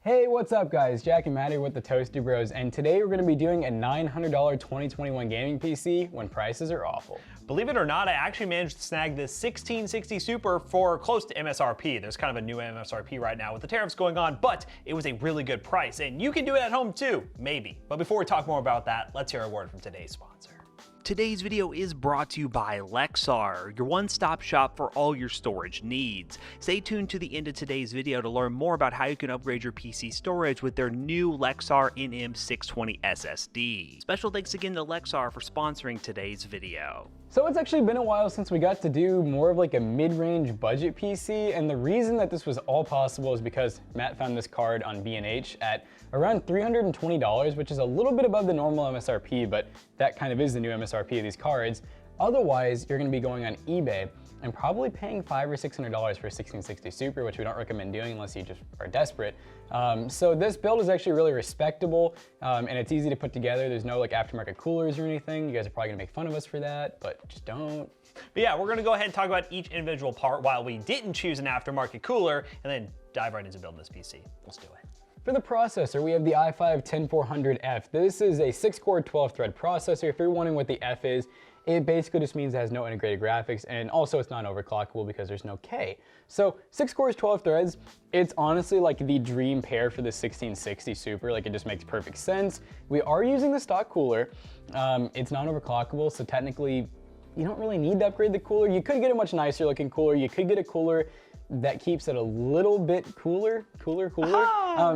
Hey, what's up guys? Jack and Matt here with the Toasty Bros, and today we're going to be doing a $900 2021 gaming PC when prices are awful. Believe it or not, I actually managed to snag this 1660 Super for close to MSRP. There's kind of a new MSRP right now with the tariffs going on, but it was a really good price, and you can do it at home too, maybe. But before we talk more about that, let's hear a word from today's sponsor. Today's video is brought to you by Lexar, your one-stop shop for all your storage needs. Stay tuned to the end of today's video to learn more about how you can upgrade your PC storage with their new Lexar NM620 SSD. Special thanks again to Lexar for sponsoring today's video. So it's actually been a while since we got to do more of like a mid-range budget PC, and the reason that this was all possible is because Matt found this card on B&H at around $320, which is a little bit above the normal MSRP, but that kind of is the new MSRP of these cards. Otherwise, you're going to be going on eBay and probably paying $500 or $600 for a 1660 Super, which we don't recommend doing unless you just are desperate. So this build is actually really respectable, and it's easy to put together. There's no like aftermarket coolers or anything. You guys are probably gonna make fun of us for that, but just don't. But yeah, we're gonna go ahead and talk about each individual part while we didn't choose an aftermarket cooler, and then dive right into building this PC. Let's do it. For the processor, we have the i5-10400F. This is a 6-core 12-thread processor. If you're wondering what the F is, it basically just means it has no integrated graphics, and also it's not overclockable because there's no K. So 6 cores, 12 threads, it's honestly like the dream pair for the 1660 Super. Like, it just makes perfect sense. We are using the stock cooler. It's not overclockable, so technically you don't really need to upgrade the cooler. You could get a much nicer looking cooler. You could get a cooler that keeps it a little bit cooler.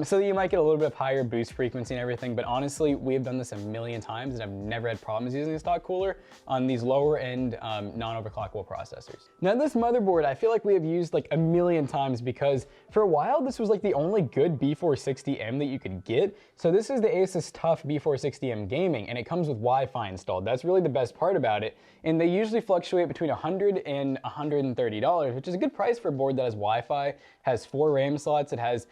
So you might get a little bit of higher boost frequency and everything, but honestly, we have done this a million times and I've never had problems using a stock cooler on these lower end non-overclockable processors. Now this motherboard, I feel like we have used like a million times because for a while, this was like the only good B460M that you could get. So this is the Asus TUF B460M Gaming, and it comes with Wi-Fi installed. That's really the best part about it. And they usually fluctuate between $100 and $130, which is a good price for a board that has Wi-Fi, has 4 RAM slots, it has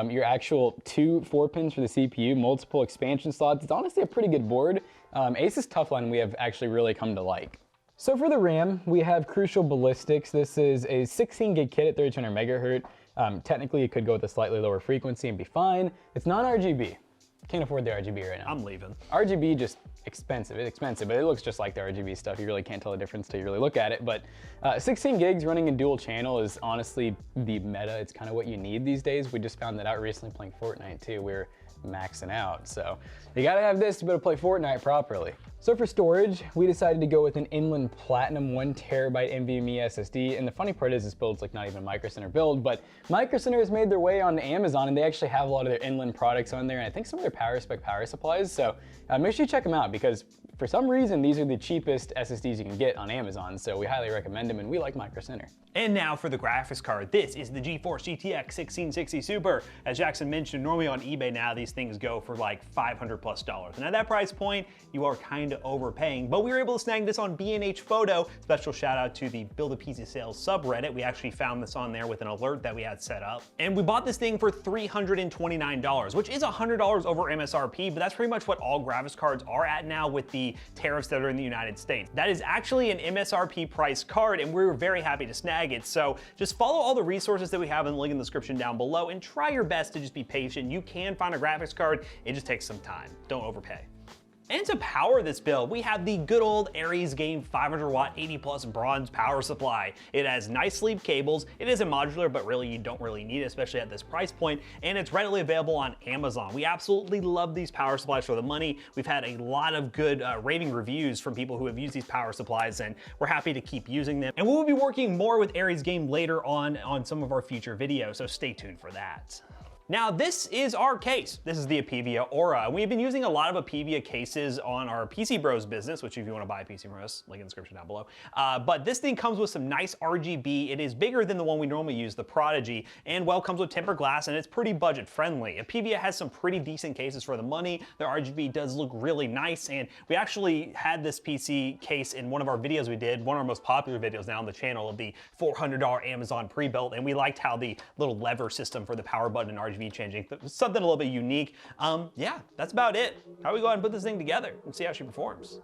your actual 2 4-pins for the CPU, multiple expansion slots. It's honestly a pretty good board. Asus TUF line we have actually really come to like. So for the RAM, we have Crucial Ballistics. This is a 16 gig kit at 3200 MHz. Technically, it could go with a slightly lower frequency and be fine. It's non-RGB. Can't afford the RGB right now. I'm leaving. RGB just expensive. It's expensive, but it looks just like the RGB stuff. You really can't tell the difference till you really look at it. But 16 gigs running in dual channel is honestly the meta. It's kind of what you need these days. We just found that out recently playing Fortnite too. We're maxing out. So you gotta have this to be able to play Fortnite properly. So for storage, we decided to go with an Inland Platinum 1TB NVMe SSD. And the funny part is this build's like not even a Micro Center build, but Micro Center has made their way on Amazon and they actually have a lot of their Inland products on there. And I think some of their power spec power supplies. So make sure you check them out because for some reason, these are the cheapest SSDs you can get on Amazon. So we highly recommend them and we like Micro Center. And now for the graphics card. This is the GeForce GTX 1660 Super. As Jackson mentioned, normally on eBay now, these things go for like $500+. And at that price point, you are kind of overpaying, but we were able to snag this on B&H Photo. Special shout out to the Build a PC Sales subreddit. We actually found this on there with an alert that we had set up. And we bought this thing for $329, which is $100 over MSRP, but that's pretty much what all graphics cards are at now with the tariffs that are in the United States. That is actually an MSRP price card, and we were very happy to snag it. So just follow all the resources that we have in the link in the description down below and try your best to just be patient. You can find a graphics card, it just takes some time. Don't overpay. And to power this build, we have the good old Aries Game 500 watt 80+ bronze power supply. It has nice sleeve cables. It isn't modular, but really you don't really need it, especially at this price point. And it's readily available on Amazon. We absolutely love these power supplies for the money. We've had a lot of good rating reviews from people who have used these power supplies, and we're happy to keep using them. And we will be working more with Aries Game later on some of our future videos, so stay tuned for that. Now this is our case. This is the Apivia Aura. We've been using a lot of Apivia cases on our PC Bros business, which if you want to buy a PC Bros, link in the description down below. But this thing comes with some nice RGB. It is bigger than the one we normally use, the Prodigy, and well, comes with tempered glass and it's pretty budget friendly. Apivia has some pretty decent cases for the money. Their RGB does look really nice, and we actually had this PC case in one of our videos we did, one of our most popular videos now on the channel, of the $400 Amazon pre-built, and we liked how the little lever system for the power button and RGB changing, something a little bit unique. Yeah, that's about it. How do we go ahead and put this thing together and see how she performs?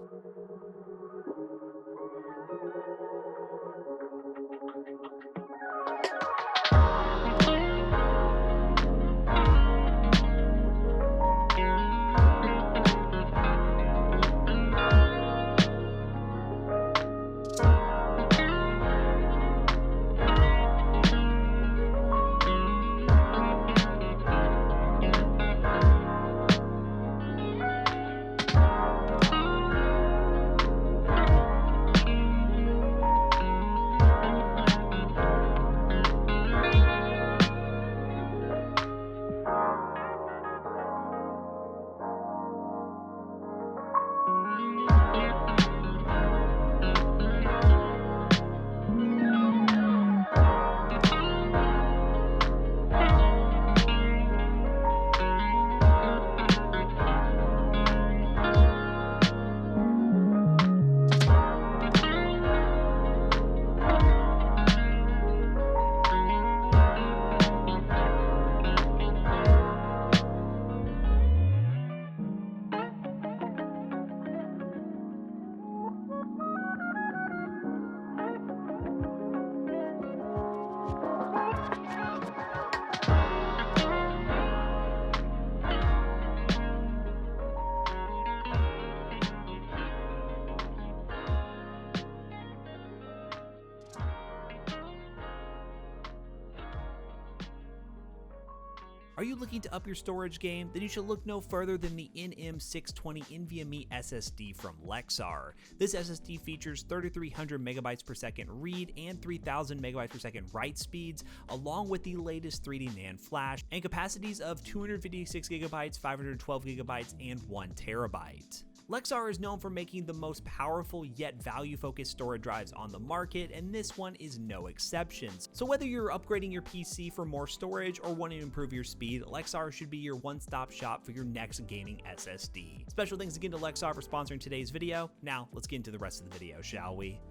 Are you looking to up your storage game? Then you should look no further than the NM620 NVMe SSD from Lexar. This SSD features 3300 megabytes per second read and 3000 megabytes per second write speeds, along with the latest 3D NAND flash, and capacities of 256 gigabytes, 512 gigabytes, and 1 terabyte. Lexar is known for making the most powerful yet value-focused storage drives on the market, and this one is no exception. So whether you're upgrading your PC for more storage or wanting to improve your speed, Lexar should be your one-stop shop for your next gaming SSD. Special thanks again to Lexar for sponsoring today's video. Now, let's get into the rest of the video, shall we?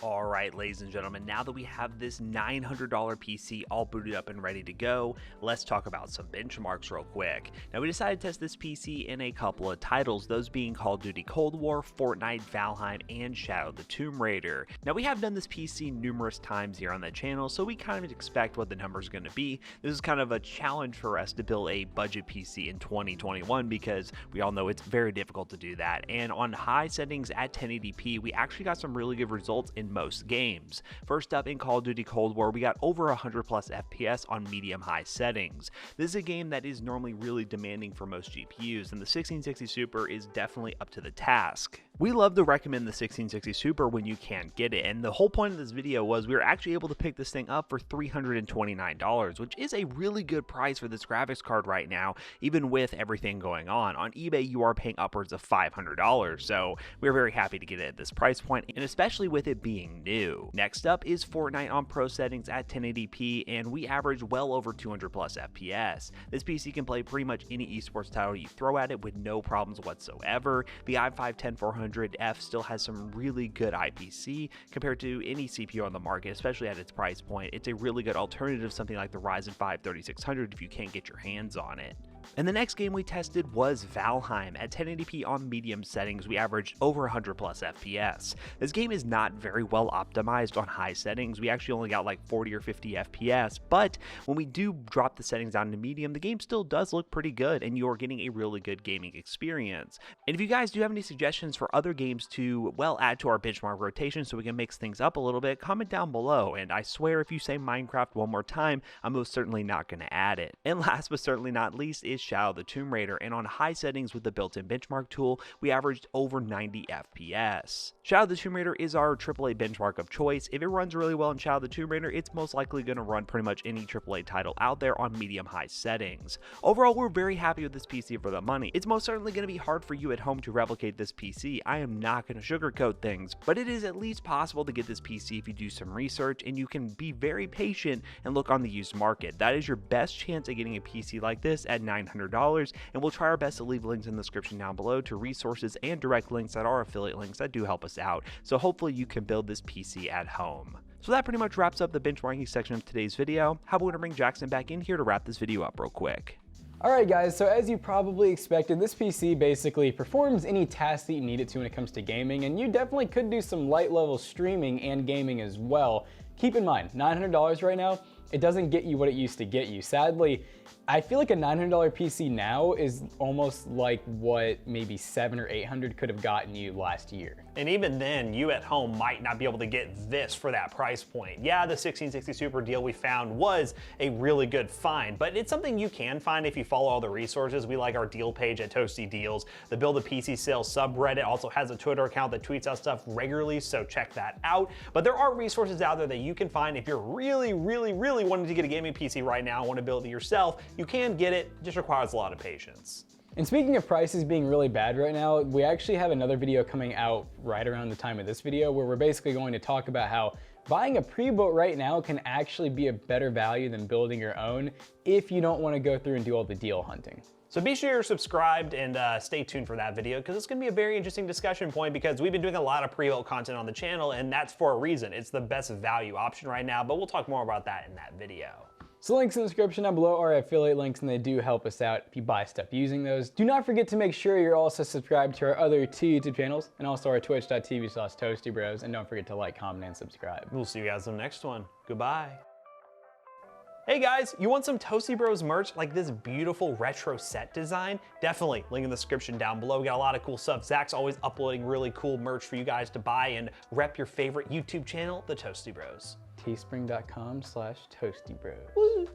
Alright, ladies and gentlemen, now that we have this $900 PC all booted up and ready to go, let's talk about some benchmarks real quick. Now, we decided to test this PC in a couple of titles, those being Call of Duty Cold War, Fortnite, Valheim, and Shadow the Tomb Raider. Now, we have done this PC numerous times here on the channel, so we kind of expect what the number is going to be. This is kind of a challenge for us to build a budget PC in 2021 because we all know it's very difficult to do that. And on high settings at 1080p, we actually got some really good results in most games. First up, in Call of Duty Cold War, we got over 100 plus FPS on medium-high settings. This is a game that is normally really demanding for most GPUs, and the 1660 Super is definitely up to the task. We love to recommend the 1660 Super when you can get it, and the whole point of this video was we were actually able to pick this thing up for $329, which is a really good price for this graphics card right now, even with everything going on. On eBay, you are paying upwards of $500, so we're very happy to get it at this price point, and especially with it being new. Next up is Fortnite on pro settings at 1080p, and we average well over 200 plus FPS. This PC can play pretty much any esports title you throw at it with no problems whatsoever. The i5-10400F still has some really good IPC compared to any CPU on the market, especially at its price point. It's a really good alternative to something like the Ryzen 5 3600 if you can't get your hands on it. And the next game we tested was Valheim. At 1080p on medium settings, we averaged over 100 plus FPS. This game is not very well optimized on high settings. We actually only got like 40 or 50 FPS, but when we do drop the settings down to medium, the game still does look pretty good, and you're getting a really good gaming experience. And if you guys do have any suggestions for other games to, well, add to our benchmark rotation so we can mix things up a little bit, comment down below. And I swear if you say Minecraft one more time, I'm most certainly not going to add it. And last but certainly not least is Shadow the Tomb Raider, and on high settings with the built-in benchmark tool, we averaged over 90 FPS. Shadow the Tomb Raider is our AAA benchmark of choice. If it runs really well in Shadow the Tomb Raider, it's most likely going to run pretty much any AAA title out there on medium-high settings. Overall, we're very happy with this PC for the money. It's most certainly going to be hard for you at home to replicate this PC. I am not going to sugarcoat things, but it is at least possible to get this PC if you do some research and you can be very patient and look on the used market. That is your best chance at getting a PC like this at $900, and we'll try our best to leave links in the description down below to resources and direct links that are affiliate links that do help us out, so hopefully you can build this PC at home. So that pretty much wraps up the benchmarking section of today's video. How about we bring Jackson back in here to wrap this video up real quick. Alright guys, so as you probably expected, this PC basically performs any task that you need it to when it comes to gaming, and you definitely could do some light level streaming and gaming as well. Keep in mind, $900 right now, it doesn't get you what it used to get you. Sadly, I feel like a $900 PC now is almost like what maybe $700 or $800 could have gotten you last year. And even then, you at home might not be able to get this for that price point. Yeah, the 1660 Super deal we found was a really good find, but it's something you can find if you follow all the resources. We like our deal page at Toasty Deals. The Build a PC Sales subreddit also has a Twitter account that tweets out stuff regularly, so check that out. But there are resources out there that you can find if you're really wanting to get a gaming PC right now and want to build it yourself. You can get it, just requires a lot of patience. And speaking of prices being really bad right now, we actually have another video coming out right around the time of this video where we're basically going to talk about how buying a pre-built right now can actually be a better value than building your own if you don't want to go through and do all the deal hunting. So be sure you're subscribed and stay tuned for that video, because it's going to be a very interesting discussion point, because we've been doing a lot of pre-built content on the channel, and that's for a reason. It's the best value option right now, but we'll talk more about that in that video. So links in the description down below are affiliate links, and they do help us out if you buy stuff using those. Do not forget to make sure you're also subscribed to our other two YouTube channels and also our twitch.tv/toastybros, and don't forget to like, comment, and subscribe. We'll see you guys in the next one. Goodbye. Hey guys, you want some Toasty Bros merch like this beautiful retro set design? Definitely, link in the description down below. We got a lot of cool stuff. Zach's always uploading really cool merch for you guys to buy and rep your favorite YouTube channel, the Toasty Bros. teespring.com/toastybros.